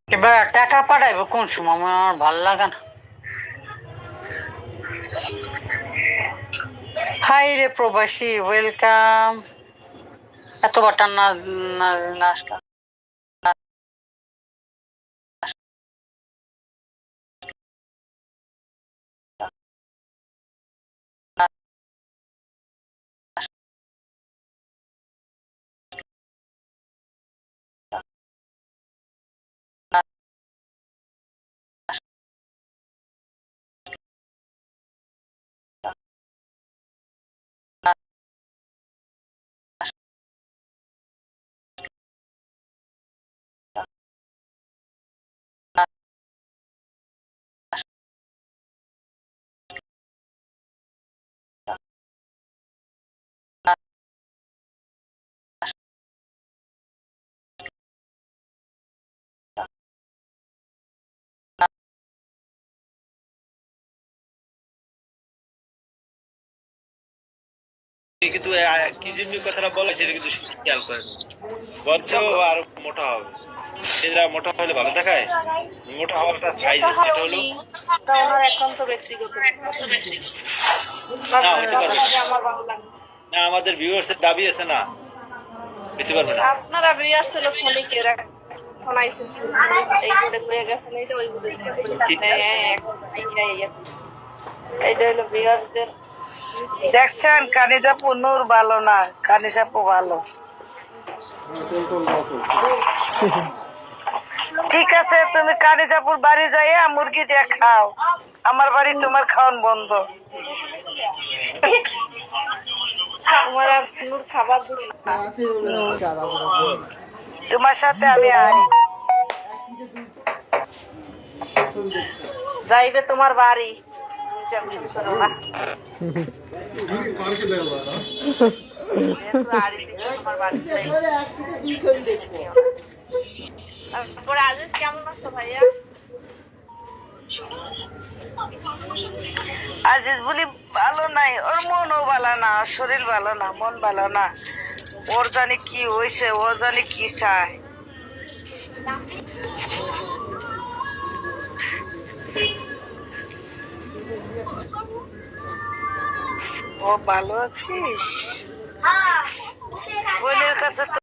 এবার টাকা পাঠাইবো কোন সময় আমার ভাল লাগে না। হাই রে প্রবাসী, ওয়েলকাম। এত বাটার না নাস্তা কিন্তু কি জন্য কথাটা বলে সেটা কিন্তু খেয়াল করেন। বলছো আর মোটা হবে, সেটা মোটা হলে ভালো দেখায়। মোটা হওয়ার একটা সাইজ আছে, সেটা হলো এখন তো ব্যক্তিগত না হইতে পারবে না। আমার ভালো লাগে না, আমাদের ভিউয়ার্সের দাবি আছে না, হইতে পারবে না। আপনারা বিয়ে আসছিল ফোনিকের এখন আইসেন এই করে হয়ে গেছেন এই যে ওই এইটা হলো বিয়ারদের দেখছেন কানিজা পুনুর ভালো না, কানিসাপু ভালো। ঠিক আছে, তুমি কানিজাপুর বাড়ি যাইয়া মুরগি দিয়ে খাও, আমার বাড়ি তোমার খাওয়ান বন্ধ। তোমার আর পুনুর খাবার দিই তোমার সাথে আমি আরি যাইবে তোমার বাড়ি তারপরে আজিজ কেমন আছো ভাইয়া? আজিজ বলি ভালো নাই, ওর মনও ভালো না, শরীর ভালো না, মন ভালো না। ওর জানি কি হয়েছে, ও জানি কি চায়। ও ভালো আছিস? বোনের কাছে